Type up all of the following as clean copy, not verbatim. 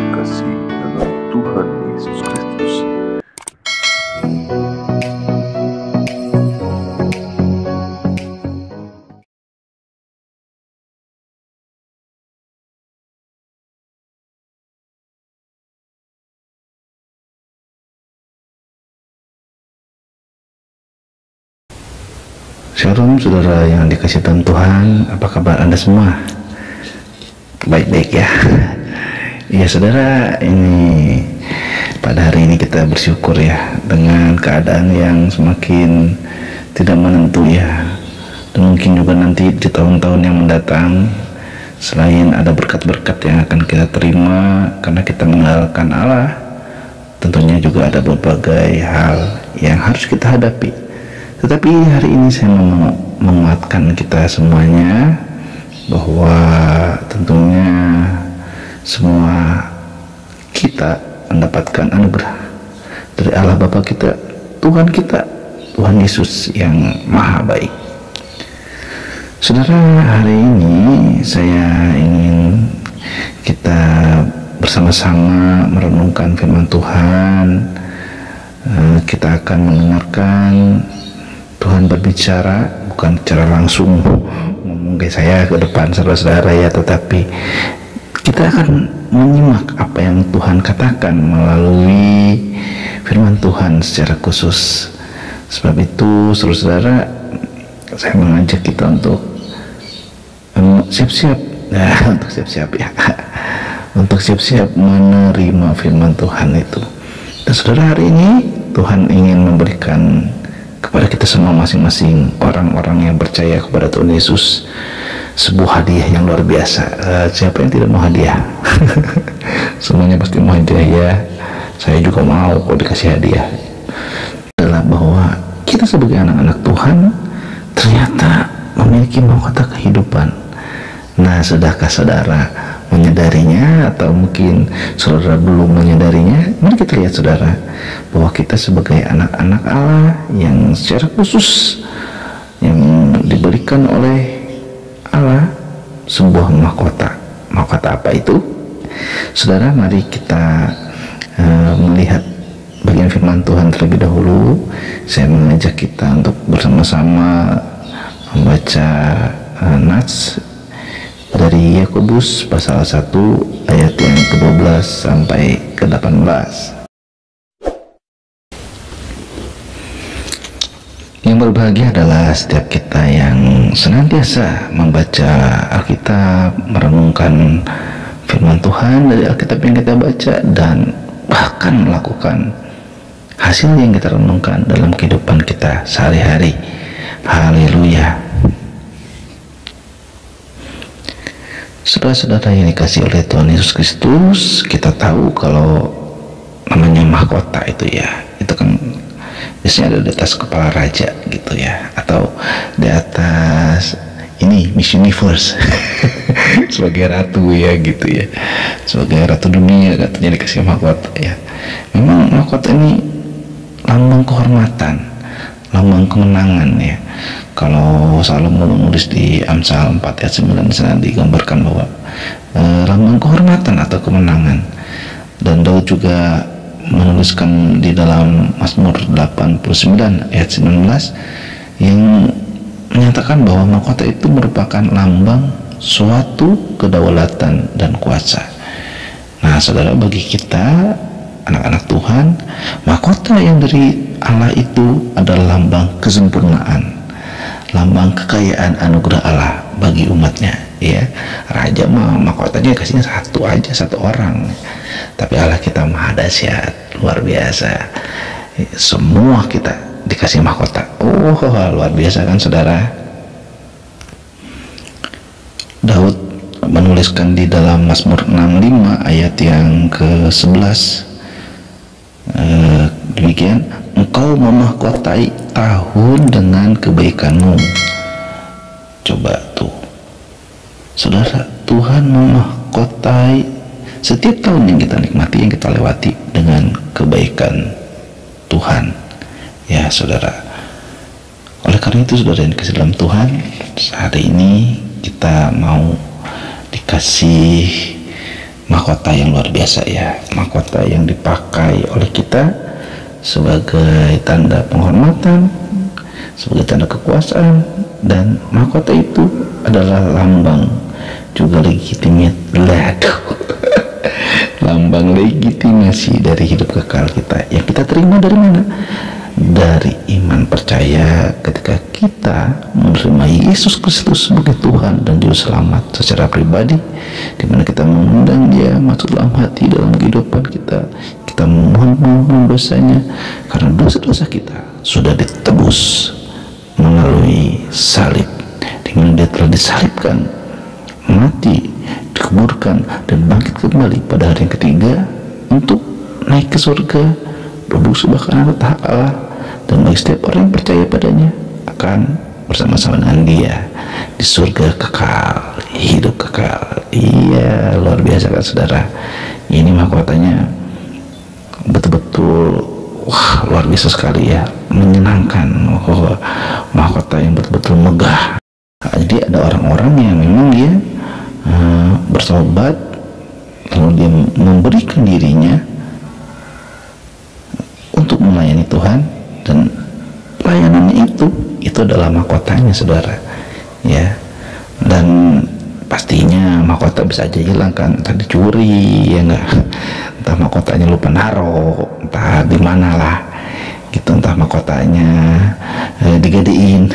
terkasih dalam Tuhan Yesus Kristus. Shalom saudara yang dikasih Tuhan, apa kabar Anda semua? Baik-baik ya. Ya saudara, ini pada hari ini kita bersyukur ya dengan keadaan yang semakin tidak menentu ya. Dan mungkin juga nanti di tahun-tahun yang mendatang, selain ada berkat-berkat yang akan kita terima karena kita mengandalkan Allah, tentunya juga ada berbagai hal yang harus kita hadapi. Tetapi hari ini saya mau menguatkan kita semuanya bahwa tentunya semua kita mendapatkan anugerah dari Allah Bapa kita, Tuhan kita, Tuhan Yesus yang maha baik. Saudara, hari ini saya ingin kita bersama-sama merenungkan firman Tuhan. Kita akan mendengarkan Tuhan berbicara, bukan secara langsung ngomong ke saya ke depan saudara-saudara ya, tetapi kita akan menyimak apa yang Tuhan katakan melalui firman Tuhan secara khusus. Sebab itu saudara-saudara, saya mengajak kita untuk siap-siap untuk siap-siap ya untuk siap-siap menerima firman Tuhan itu. Dan saudara, hari ini Tuhan ingin memberikan kepada kita semua masing-masing orang-orang yang percaya kepada Tuhan Yesus sebuah hadiah yang luar biasa. Siapa yang tidak mau hadiah? Semuanya pasti mau hadiah ya. Saya juga mau kalau dikasih hadiah. Adalah bahwa kita sebagai anak-anak Tuhan ternyata memiliki mahkota kehidupan. Nah, sudahkah saudara menyadarinya, atau mungkin saudara belum menyadarinya? Mari kita lihat saudara, bahwa kita sebagai anak-anak Allah yang secara khusus yang diberikan oleh Allah sebuah mahkota. Mahkota apa itu? Saudara, mari kita melihat bagian firman Tuhan terlebih dahulu. Saya mengajak kita untuk bersama-sama membaca nats dari Yakobus pasal 1 ayat yang ke-12 sampai ke-18. Yang berbahagia adalah setiap kita yang senantiasa membaca Alkitab, merenungkan firman Tuhan dari Alkitab yang kita baca, dan bahkan melakukan hasil yang kita renungkan dalam kehidupan kita sehari-hari. Haleluya. Saudara-saudara yang dikasih oleh Tuhan Yesus Kristus, kita tahu kalau namanya mahkota itu ya, itu kan biasanya ada di atas kepala raja gitu ya, atau di atas ini Miss Universe sebagai ratu ya gitu ya, sebagai ratu dunia, katanya dikasih mahkota ya. Memang mahkota ini lambang kehormatan, lambang kemenangan ya. Kalau Salomo menulis di Amsal 4 ayat 9 sana digambarkan bahwa lambang kehormatan atau kemenangan. Dan Daud juga menuliskan di dalam Mazmur 89 ayat 19 yang menyatakan bahwa mahkota itu merupakan lambang suatu kedaulatan dan kuasa. Nah saudara, bagi kita anak-anak Tuhan, mahkota yang dari Allah itu adalah lambang kesempurnaan, lambang kekayaan anugerah Allah bagi umatnya ya. Raja mah mahkotanya kasihnya satu aja, satu orang, tapi Allah kita maha dahsyat, luar biasa. Semua kita dikasih mahkota. Oh, luar biasa kan saudara. Daud menuliskan di dalam Mazmur 65 ayat yang ke-11 demikian, engkau memahkotai tahun dengan kebaikanmu. Coba tuh saudara, Tuhan memahkotai setiap tahun yang kita nikmati, yang kita lewati dengan kebaikan Tuhan ya saudara. Oleh karena itu saudara yang dikasih dalam Tuhan, hari ini kita mau dikasih mahkota mahkota yang luar biasa ya, mahkota yang dipakai oleh kita sebagai tanda penghormatan, sebagai tanda kekuasaan, dan mahkota itu adalah lambang juga lambang legitimasi dari hidup kekal kita yang kita terima dari mana? Dari iman percaya ketika kita menerima Yesus Kristus sebagai Tuhan dan Juru Selamat secara pribadi, di mana kita mengundang Dia masuk dalam hati, dalam kehidupan kita. Kita memohon dosanya karena dosa-dosa kita sudah ditebus melalui salib, di mana Dia telah disalibkan, mati, dikuburkan, dan bangkit kembali pada hari yang ketiga untuk naik ke surga, duduk sebelah kanan tahta Allah, dan bagi setiap orang yang percaya padanya akan bersama-sama dengan Dia di surga kekal, hidup kekal. Iya, luar biasa kan saudara. Ini mahkotanya betul-betul wah, luar biasa sekali ya, menyenangkan. Mahkota yang betul-betul megah. Jadi ada orang-orang yang memang dia bertobat, lalu dia memberikan dirinya untuk melayani Tuhan, dan pelayanannya itu adalah mahkotanya saudara ya. Dan pastinya mahkota bisa aja hilang kan, entah dicuri ya enggak, entah mahkotanya lupa naruh, entah di mana lah gitu, entah mahkotanya digadein.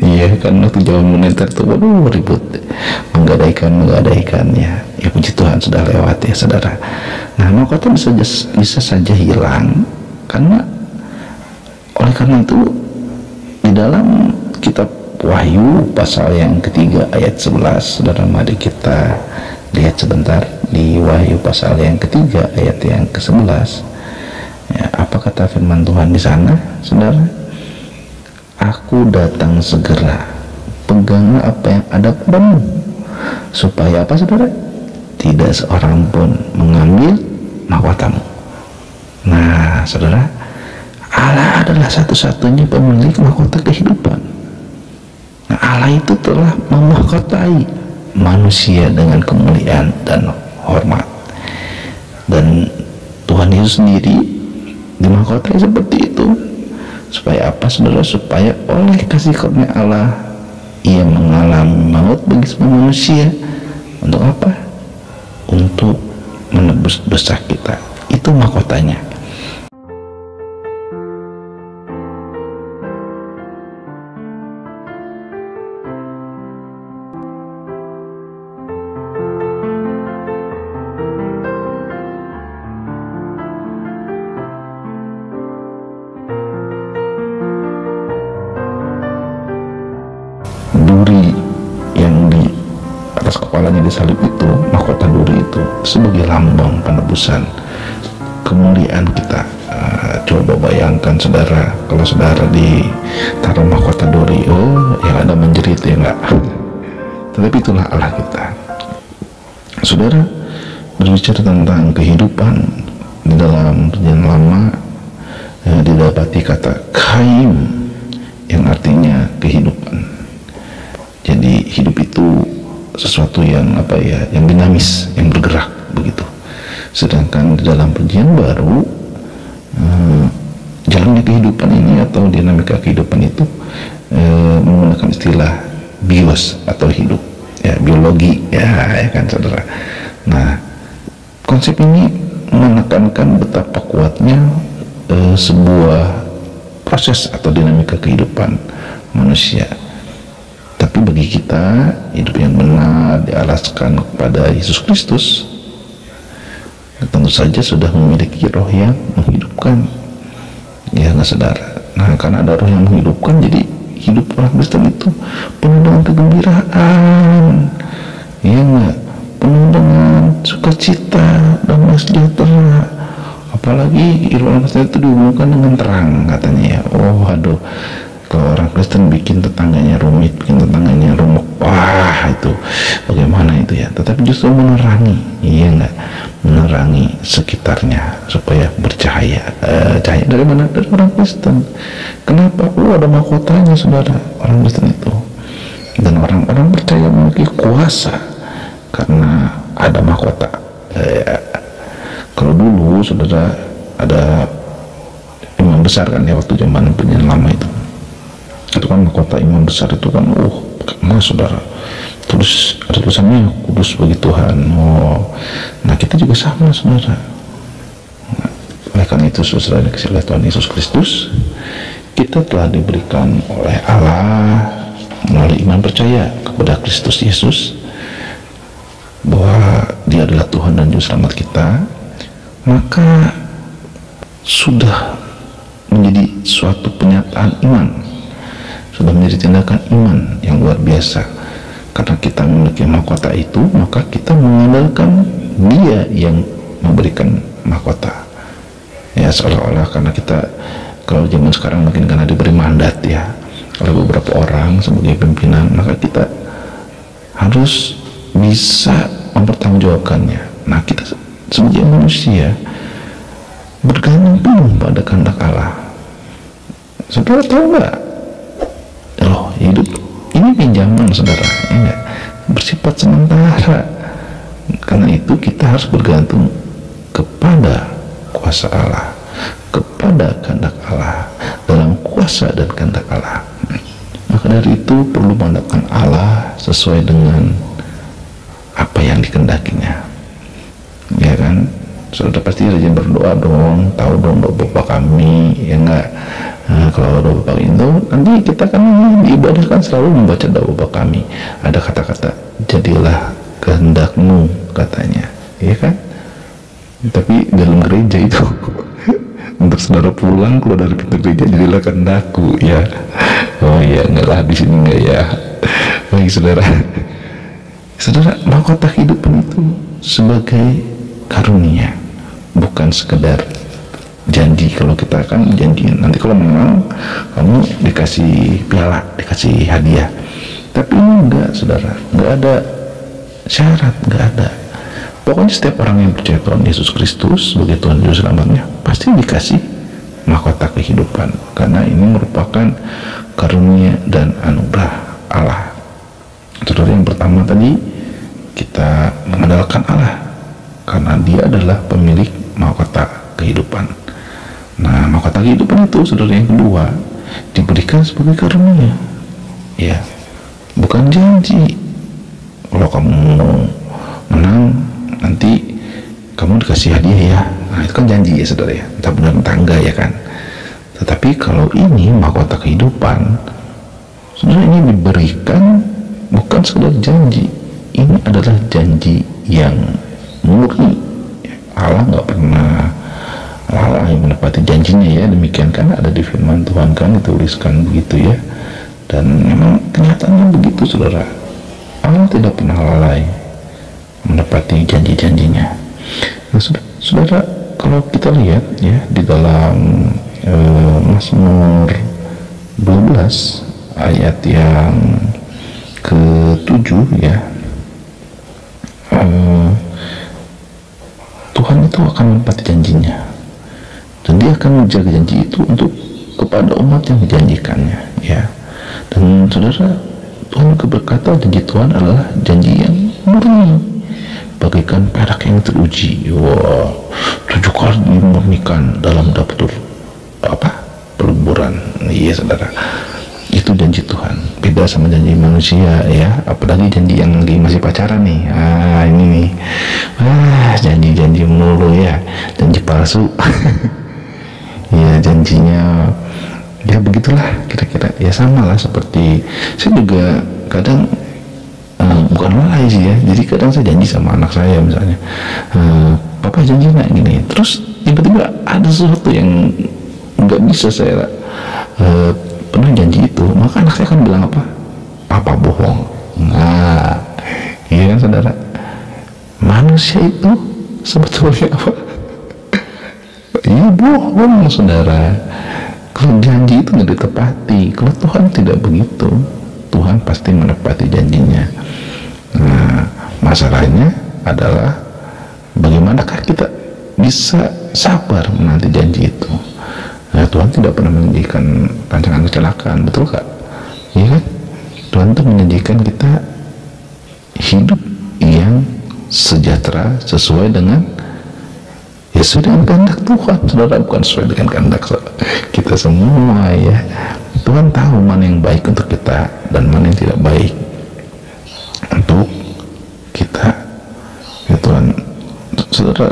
Iya kan, waktu zaman moneter tuh waduh ribut menggadaikan ya. Ya puji Tuhan sudah lewat ya saudara. Nah, mahkota bisa saja hilang oleh karena itu di dalam kitab Wahyu pasal yang ketiga ayat 11, saudara, mari kita lihat sebentar di Wahyu pasal yang ketiga ayat yang ke-11 ya, apa kata firman Tuhan di sana saudara? Aku datang segera, peganglah apa yang ada padamu, supaya apa saudara? Tidak seorang pun mengambil mahkotamu. Nah saudara, Allah adalah satu-satunya pemilik mahkota kehidupan. Nah, Allah itu telah memahkotai manusia dengan kemuliaan dan hormat, dan Tuhan Yesus sendiri dimahkotai seperti itu. Supaya apa saudara? Supaya oleh kasih karunia Allah Ia mengalami maut bagi semua manusia. Untuk apa? Untuk menebus dosa kita. Itu mahkotanya. Duri yang di atas kepalanya disalib itu, mahkota duri itu sebagai lambang penebusan kemuliaan kita. Coba bayangkan saudara, kalau saudara ditaruh mahkota duri, yang ada menjerit ya enggak. Tetapi itulah Allah kita. Saudara, berbicara tentang kehidupan di dalam perjanjian lama, didapati kata kaim yang artinya kehidupan. Jadi hidup itu sesuatu yang yang dinamis, yang bergerak begitu. Sedangkan di dalam perjanjian baru, jalannya kehidupan ini atau dinamika kehidupan itu menggunakan istilah bios atau hidup, ya biologi, ya kan saudara. Nah, konsep ini menekankan betapa kuatnya sebuah proses atau dinamika kehidupan manusia. Tapi bagi kita, hidup yang benar dialaskan kepada Yesus Kristus, tentu saja sudah memiliki roh yang menghidupkan, ya nggak saudara. Nah, karena ada roh yang menghidupkan, jadi hidup orang Kristen itu penuh dengan kegembiraan, ya nggak, penuh dengan sukacita dan sejahtera. Apalagi orang Kristen itu dihubungkan dengan terang katanya ya. Aduh, kalau orang Kristen bikin tetangganya rumit, bikin tetangganya rumuk, wah itu bagaimana itu ya. Tetapi justru menerangi, iya enggak, menerangi sekitarnya supaya bercahaya. Cahaya dari mana? Dari orang Kristen. Kenapa? Ada mahkotanya saudara, orang Kristen itu. Dan orang-orang percaya memiliki kuasa karena ada mahkota. Kalau dulu saudara ada imam besar kan ya, waktu zaman perjanjian lama itu kan mahkota imam besar itu kan emas saudara, terus ada tulisannya kudus bagi Tuhan. Nah kita juga sama saudara. Nah, oleh karena itu saudara dikasihi oleh Tuhan Yesus Kristus, kita telah diberikan oleh Allah melalui iman percaya kepada Kristus Yesus bahwa Dia adalah Tuhan dan Juru Selamat kita, maka sudah menjadi suatu penyataan iman, sudah menjadi tindakan iman yang luar biasa. Karena kita memiliki mahkota itu, maka kita mengandalkan Dia yang memberikan mahkota. Ya, seolah-olah karena kita, kalau zaman sekarang mungkin karena diberi mandat ya oleh beberapa orang sebagai pimpinan, maka kita harus bisa mempertanggungjawabkannya. Nah, kita sebagai manusia bergantung penuh pada kehendak Allah. Saudara tahu nggak? Loh, hidup ini pinjaman saudara, ya, bersifat sementara. Karena itu kita harus bergantung kepada kuasa Allah, kepada kehendak Allah, dalam kuasa dan kehendak Allah. Maka dari itu perlu mengandalkan Allah sesuai dengan apa yang dikehendakinya, ya kan? Saudara pasti rajin berdoa dong, tahu dong doa Bapa kami, ya enggak? Nah, kalau doa Bapa itu nanti kita kan diibadahkan selalu membaca doa Bapa kami. Ada kata-kata jadilah kehendakmu katanya, ya kan? Tapi dalam gereja itu untuk saudara pulang keluar dari pintu gereja jadilah kehendakku, ya. Oh iya, enggak lah, di sini enggak ya. Baik saudara, mahkota kehidupan itu sebagai karunia, bukan sekedar janji. Kalau kita kan janji nanti kalau memang kamu dikasih piala, dikasih hadiah, tapi ini enggak saudara, enggak ada syarat, enggak ada. Pokoknya setiap orang yang percaya Tuhan Yesus Kristus sebagai Tuhan Juru Selamatnya pasti dikasih mahkota kehidupan, karena ini merupakan karunia dan anugerah Allah. Saudara, yang pertama tadi kita mengandalkan Allah karena Dia adalah pemilik mahkota kehidupan. Nah, mahkota kehidupan itu saudara yang kedua diberikan sebagai karunia, ya, bukan janji. Kalau kamu menang nanti kamu dikasih hadiah ya, nah itu kan janji ya saudara ya, entah benar entah enggak ya kan. Tetapi kalau ini mahkota kehidupan, saudara, ini diberikan bukan sekedar janji, ini adalah janji yang murni. Allah nggak pernah lalai menepati janjinya ya, demikian kan ada di firman Tuhan kan dituliskan begitu ya, dan memang kenyataannya begitu saudara. Allah tidak pernah lalai menepati janji-janjinya. Nah, saudara, kalau kita lihat ya di dalam Mazmur 12 ayat yang ke-7 ya, Tuhan itu akan menepati janjinya dan Dia akan menjaga janji itu untuk kepada umat yang dijanjikannya ya. Dan saudara, Tuhan juga berkata janji Tuhan adalah janji yang murni, bagaikan perak yang teruji. 7 kali dimurnikan dalam dapur peleburan. Iya saudara, itu janji Tuhan, beda sama janji manusia ya, apalagi janji yang lagi masih pacaran nih. Ini nih, janji-janji mulu ya, janji palsu. Ya, janjinya ya begitulah kira-kira ya, sama lah seperti saya juga kadang bukan lalai sih ya, jadi kadang saya janji sama anak saya misalnya, papa janji nggak gini, terus tiba-tiba ada sesuatu yang nggak bisa saya pernah janji itu, maka anak saya akan bilang apa? Papa bohong. Nah, iya kan saudara, manusia itu sebetulnya apa? Iya, bohong saudara. Kalau janji itu nggak ditepati, kalau Tuhan tidak begitu, Tuhan pasti menepati janjinya. Nah, masalahnya adalah bagaimanakah kita bisa sabar menanti janji itu. Nah, Tuhan tidak pernah menjanjikan rancangan kecelakaan, betul kak? Iya kan? Tuhan itu menjanjikan kita hidup yang sejahtera sesuai dengan sesuai dengan kehendak Tuhan, saudara, bukan sesuai dengan kehendak kita semua ya. Tuhan tahu mana yang baik untuk kita dan mana yang tidak baik untuk kita ya Tuhan. Saudara,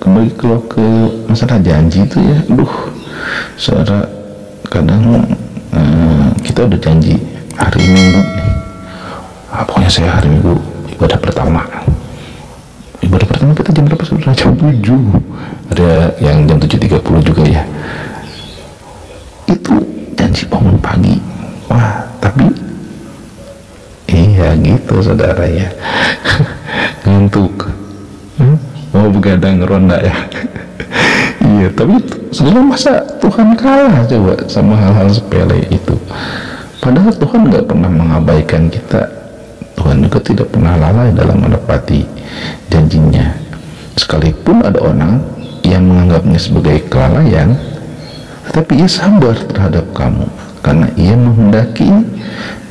kembali kalau ke masalah janji itu ya, saudara, kadang kita udah janji hari Minggu nih, pokoknya saya hari Minggu ibadah pertama kita jam berapa saudara? Jam 7, ada yang jam 7.30 juga ya. Itu janji bangun pagi, wah, tapi iya gitu saudara ya. Ngantuk, mau begadang ronda ya. Iya, tapi saudara, masa Tuhan kalah coba sama hal-hal sepele itu? Padahal Tuhan nggak pernah mengabaikan kita. Tuhan juga tidak pernah lalai dalam menepati janjinya. Sekalipun ada orang yang menganggapnya sebagai kelalaian, tetapi ia sabar terhadap kamu karena ia menghendaki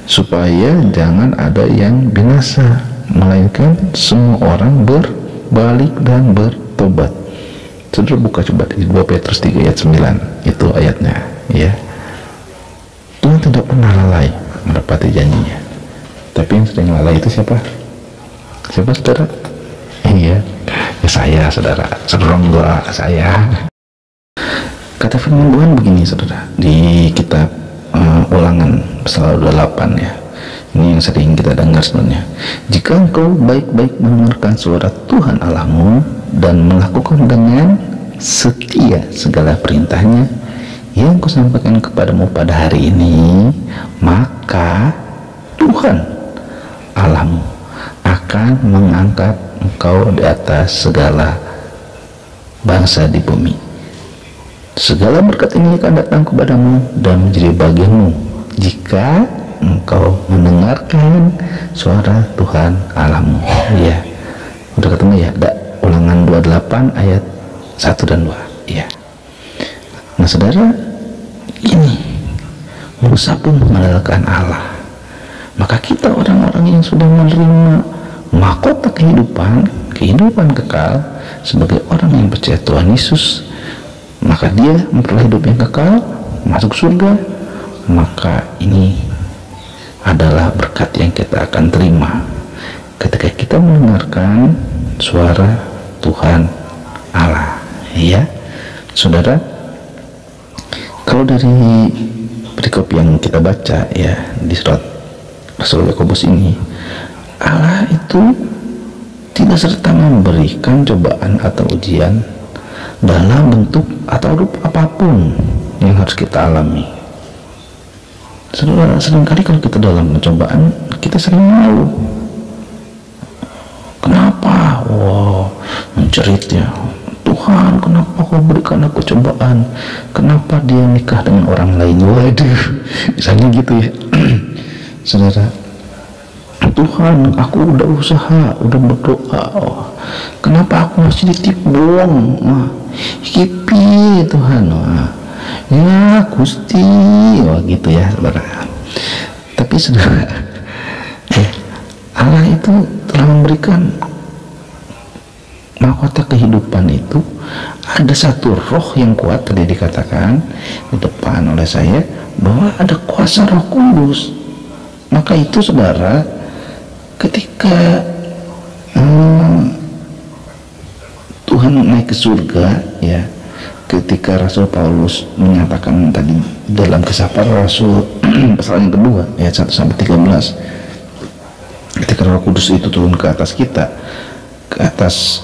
supaya jangan ada yang binasa, melainkan semua orang berbalik dan bertobat. Saudara buka coba di 2 Petrus 3 ayat 9, itu ayatnya ya. Tuhan tidak pernah lalai menepati janjinya, tapi yang sering lalai itu siapa saudara? Iya ya, saya saudara, enggak saya. Kata firman Tuhan begini saudara, di kitab Ulangan pasal 28 ya. Ini yang sering kita dengar sebenarnya. Jika engkau baik-baik mendengarkan suara Tuhan Allahmu dan melakukan dengan setia segala perintahnya yang kusampaikan kepadamu pada hari ini, maka Tuhan Allahmu akan mengangkat engkau di atas segala bangsa di bumi. Segala berkat ini akan datang kepadamu dan menjadi bagianmu jika engkau mendengarkan suara Tuhan Allahmu. Ya, udah ketemu ya? Ulangan 28 ayat 1 dan 2 ya. Nah saudara, ini Musa pun mengandalkan Allah. Maka kita orang-orang yang sudah menerima mahkota kehidupan kekal sebagai orang yang percaya Tuhan Yesus, maka dia memperoleh hidup yang kekal, masuk surga. Maka ini adalah berkat yang kita akan terima ketika kita mendengarkan suara Tuhan Allah ya saudara. Kalau dari perikop yang kita baca ya di surat Rasul Yakobus ini, Allah itu tidak serta memberikan cobaan atau ujian dalam bentuk atau rupa apapun yang harus kita alami. Seringkali kalau kita dalam pencobaan, kita sering malu. Kenapa? Mencerit ya, Tuhan kenapa kau berikan aku cobaan? Kenapa dia nikah dengan orang lain? Waduh, misalnya gitu ya. Saudara, Tuhan, aku udah usaha, udah berdoa, kenapa aku masih ditipu bohong? Hipi Tuhan, ya Gusti, gitu ya saudara. Tapi saudara, Allah itu telah memberikan mahkota kehidupan itu. Ada satu roh yang kuat, tadi dikatakan di depan oleh saya bahwa ada kuasa Roh Kudus. Maka itu saudara, ketika Tuhan naik ke surga ya, ketika Rasul Paulus menyatakan tadi dalam Kisah Para Rasul pasal yang kedua ayat 1-13, ketika Roh Kudus itu turun ke atas kita, ke atas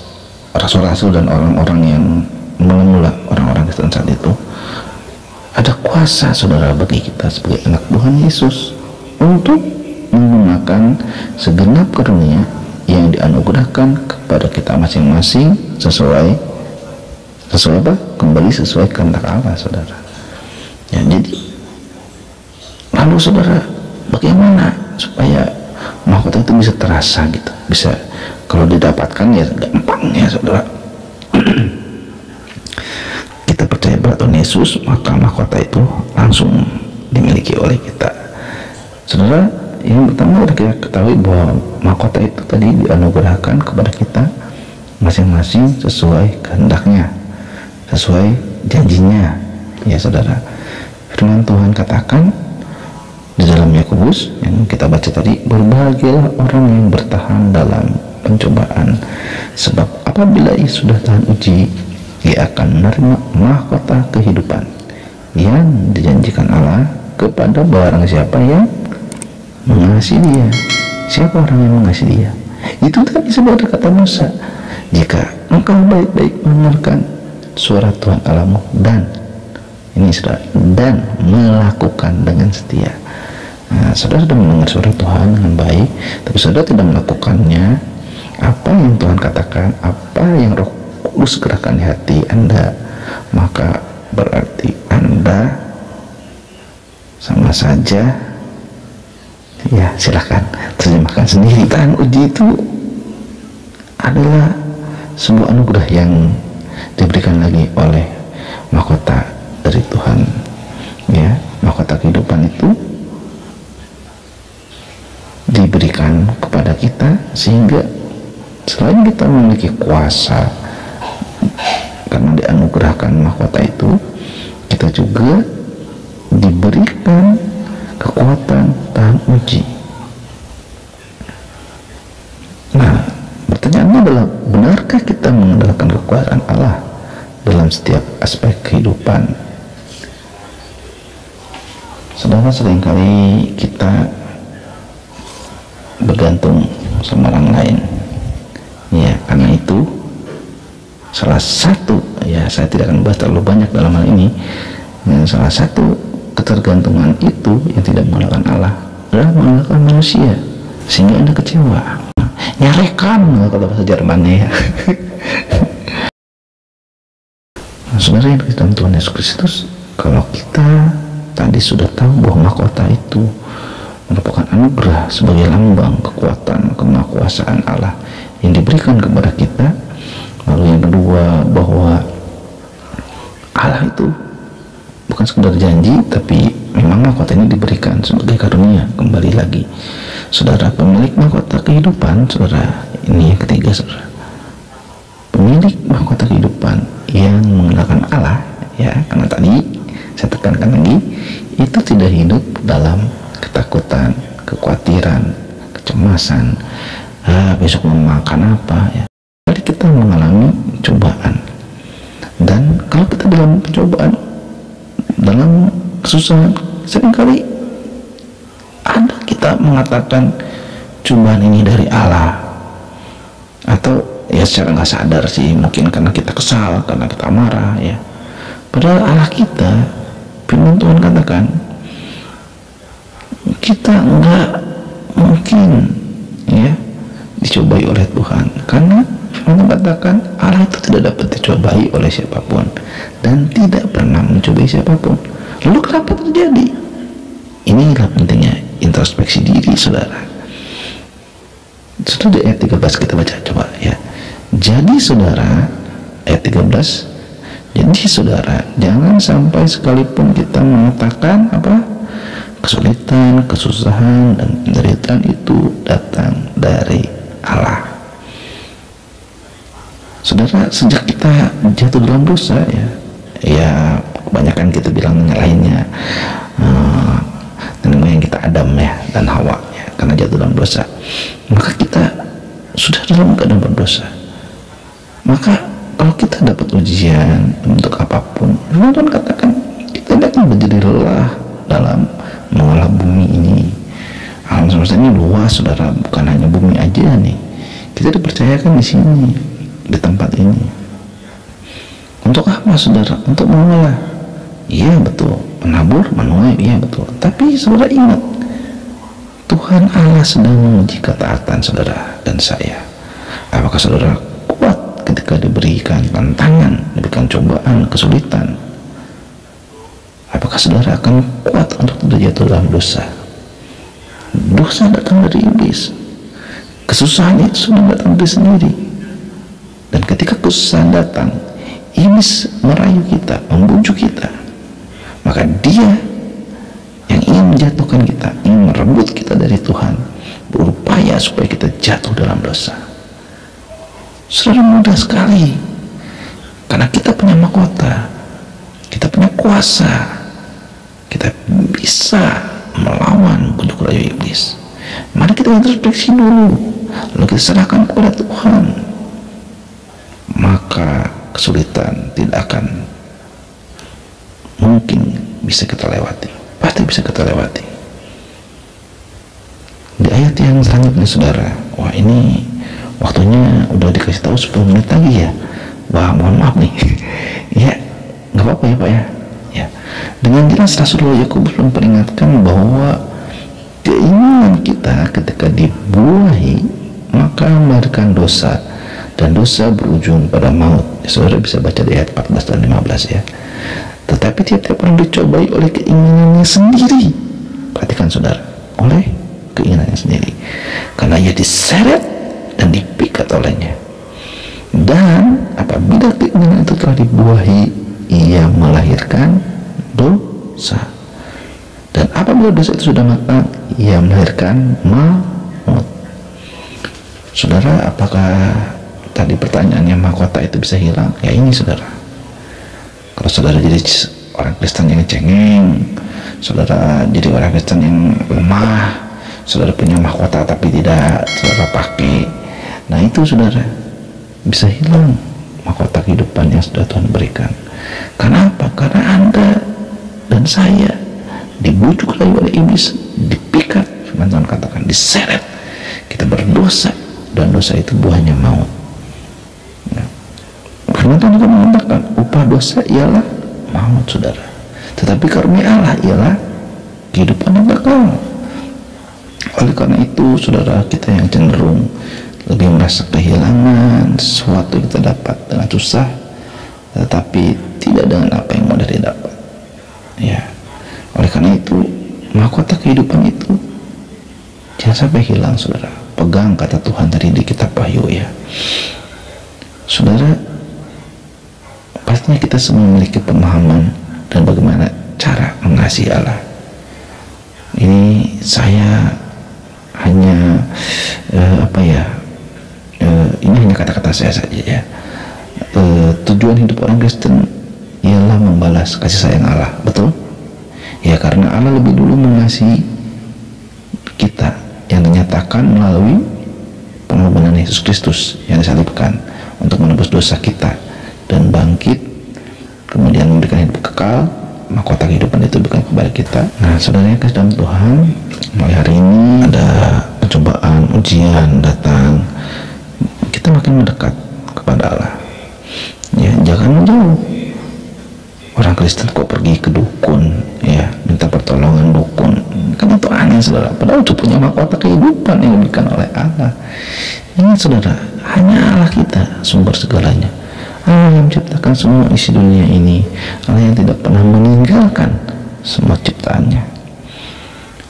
rasul-rasul dan orang-orang yang mula-mula orang-orang Kristen saat itu, ada kuasa saudara bagi kita sebagai anak Tuhan Yesus untuk menggunakan segenap karunia yang dianugerahkan kepada kita masing-masing sesuai apa? Kembali sesuai kehendak Allah saudara ya. Jadi lalu saudara, bagaimana supaya mahkota itu bisa terasa gitu, bisa kalau didapatkan ya gampang ya saudara. Kita percaya pada Tuhan Yesus, maka mahkota itu langsung dimiliki oleh kita saudara. yang pertama kita ketahui bahwa mahkota itu tadi dianugerahkan kepada kita masing-masing sesuai kehendaknya, sesuai janjinya, ya saudara. Firman Tuhan katakan di dalam Yakobus yang kita baca tadi, berbahagialah orang yang bertahan dalam pencobaan, sebab apabila ia sudah tahan uji, ia akan menerima mahkota kehidupan yang dijanjikan Allah kepada barang siapa yang mengasihi Dia. Siapa orang yang mengasihi Dia? Itu tadi saudara kata Musa, jika engkau baik-baik mendengarkan suara Tuhan Allahmu dan ini saudara, dan melakukan dengan setia. Nah, saudara sudah mendengar suara Tuhan dengan baik, tapi saudara tidak melakukannya, apa yang Tuhan katakan, apa yang Roh Kudus gerakkan di hati Anda, maka berarti Anda sama saja, ya silahkan terjemahkan sendiri. Tahan uji itu adalah sebuah anugerah yang diberikan lagi oleh mahkota dari Tuhan, ya. Mahkota kehidupan itu diberikan kepada kita sehingga selain kita memiliki kuasa karena dianugerahkan mahkota itu, kita juga diberikan kekuatan tahan uji. Nah, pertanyaannya adalah, benarkah kita mengandalkan kekuasaan Allah dalam setiap aspek kehidupan? Saudara, seringkali kita bergantung sama orang lain, ya. Karena itu salah satu, ya saya tidak akan bahas terlalu banyak dalam hal ini, ya, salah satu ketergantungan itu yang tidak mengandalkan Allah adalah mengandalkan manusia, sehingga Anda kecewa, nyarekan kalau bahasa Jermannya, ya. Nah, saudara yang dalam Tuhan Yesus Kristus, kalau kita tadi sudah tahu bahwa mahkota itu merupakan anugerah sebagai lambang kekuatan kemahakuasaan Allah yang diberikan kepada kita. Lalu yang kedua, bahwa Allah itu bukan sekedar janji, tapi memang mahkota ini diberikan sebagai karunia. Kembali lagi, saudara, pemilik mahkota kehidupan, saudara, ini yang ketiga, saudara, pemilik mahkota kehidupan yang mengandalkan Allah, ya. Karena tadi saya tekankan lagi, itu tidak hidup dalam ketakutan, kekhawatiran, kecemasan, besok mau makan apa, ya. Jadi kita mengalami cobaan, dan kalau kita dalam pencobaan, dalam kesusahan, seringkali ada kita mengatakan cobaan ini dari Allah, atau ya secara nggak sadar sih, mungkin karena kita kesal, karena kita marah, ya. Padahal Allah kita, firman Tuhan katakan, kita nggak mungkin, ya, dicobai oleh Tuhan, karena firman katakan Allah itu tidak dapat dicobai oleh siapapun dan tidak pernah mencobai siapapun. Lalu kenapa terjadi? Inilah pentingnya introspeksi diri, saudara. Sudah di ayat 13 kita baca, coba, ya. Jadi saudara, ayat 13, jadi saudara, jangan sampai sekalipun kita mengatakan apa, kesulitan, kesusahan, dan penderitaan itu datang dari Allah. Saudara, sejak kita jatuh dalam dosa, ya kebanyakan kita bilang nyalahinnya nenek moyang kita Adam, ya, dan Hawa, ya, karena jatuh dalam dosa. Maka kita sudah dalam keadaan berdosa. Maka kalau kita dapat ujian untuk apapun, Tuhan katakan kita tidak akan menjadi lelah dalam mengolah bumi ini. Alam semesta ini luas, saudara, bukan hanya bumi aja nih. Kita dipercayakan di sini, di tempat ini. Untuk apa, saudara? Untuk mengolah. Iya betul, menabur, menuai, iya betul. Tapi saudara ingat, Tuhan Allah sedang menguji ketaatan saudara dan saya. Apakah saudara kuat ketika diberikan tantangan, diberikan cobaan, kesulitan? Apakah saudara akan kuat untuk tidak jatuh dalam dosa? Dosa datang dari iblis. Kesusahan itu sudah datang dari sendiri. Dan ketika kesusahan datang, iblis merayu kita, membujuk kita. Maka dia yang ingin menjatuhkan kita, ingin merebut kita dari Tuhan, berupaya supaya kita jatuh dalam dosa. Saudara, mudah sekali, karena kita punya mahkota, kita punya kuasa, kita bisa melawan bujuk rayu iblis. Mari kita introspeksi dulu, lalu kita serahkan kepada Tuhan, maka kesulitan tidak akan mungkin bisa kita lewati, pasti bisa kita lewati. Di ayat yang selanjutnya, saudara, wah ini waktunya udah dikasih tahu 10 menit lagi ya. Wah, mohon maaf nih. Ya, nggak apa-apa ya Pak ya. Ya, dengan jelas Rasulullah Yakobus memperingatkan bahwa keinginan kita ketika dibuahi maka melahirkan dosa, dan dosa berujung pada maut. Ya, saudara bisa baca di ayat 14 dan 15 ya. Tetapi tiap-tiap orang dicobai oleh keinginannya sendiri. Perhatikan saudara, oleh keinginannya sendiri, karena ia diseret dan dipikat olehnya. Dan apabila keinginan itu telah dibuahi, ia melahirkan dosa. Dan apabila dosa itu sudah matang, ia melahirkan maut. Saudara, apakah tadi pertanyaannya mahkota itu bisa hilang? Ya ini saudara, kalau saudara jadi orang Kristen yang cengeng, saudara jadi orang Kristen yang lemah, saudara punya mahkota tapi tidak saudara pakai, nah itu saudara bisa hilang mahkota kehidupan yang sudah Tuhan berikan. Karena apa? Karena Anda dan saya dibujuk rayu oleh iblis, dipikat, firman Tuhan katakan, diseret, kita berdosa, dan dosa itu buahnya maut. Firman Tuhan juga mengatakan upah dosa ialah maut, saudara, tetapi karunia Allah ialah kehidupan yang kekal. Oleh karena itu saudara, kita yang cenderung lebih merasa kehilangan sesuatu yang kita dapat dengan susah, tetapi tidak dengan apa yang mudah didapat ya. Oleh karena itu mahkota kehidupan itu jangan sampai hilang, saudara. Pegang kata Tuhan tadi di kitab Wahyu ya, saudara. Pastinya kita semua memiliki pemahaman dan bagaimana cara mengasihi Allah. Ini saya hanya ini hanya kata-kata saya saja ya. Tujuan hidup orang Kristen ialah membalas kasih sayang Allah, betul? Ya, karena Allah lebih dulu mengasihi kita, yang dinyatakan melalui pengorbanan Yesus Kristus yang disalibkan untuk menebus dosa kita dan bangkit, kemudian memberikan hidup kekal, mahkota kehidupan itu bukan kepada kita. Nah, saudara yang kasih dalam Tuhan, mulai hari ini ada pencobaan, ujian datang, kita makin mendekat kepada Allah. Ya, jangan menjauh. Orang Kristen kok pergi ke dukun, ya, minta pertolongan dukun, kan itu aneh, saudara. Padahal itu punya mahkota kehidupan yang diberikan oleh Allah. Ini saudara, hanya Allah kita sumber segalanya. Allah yang menciptakan semua isi dunia ini, Allah yang tidak pernah meninggalkan semua ciptaannya.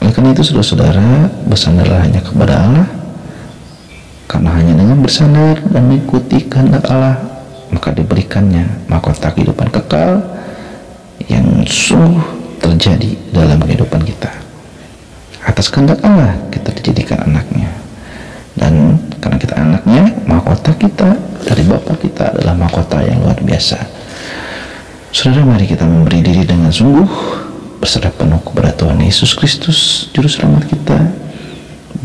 Oleh karena itu saudara-saudara, bersandarlah hanya kepada Allah, karena hanya dengan bersandar dan mengikuti kehendak Allah, maka diberikannya mahkota kehidupan kekal yang sungguh terjadi dalam kehidupan kita. Atas kehendak Allah kita dijadikan anaknya, dan karena kita anaknya, mahkota kita dari Bapa kita adalah mahkota yang luar biasa. Saudara, mari kita memberi diri dengan sungguh, berserah penuh kepada Tuhan Yesus Kristus Juru Selamat kita.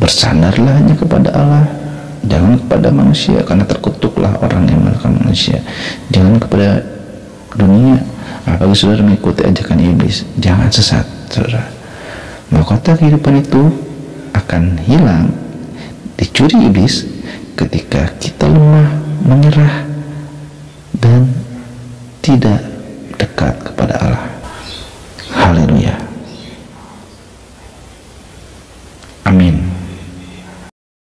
Bersandarlah hanya kepada Allah, jangan kepada manusia, karena terkutuklah orang yang melakukan manusia. Jangan kepada dunia. Apabila saudara mengikuti ajakan iblis, jangan sesat, saudara. Mahkota kehidupan itu akan hilang, dicuri iblis ketika kita lemah, menyerah, dan tidak dekat kepada Allah.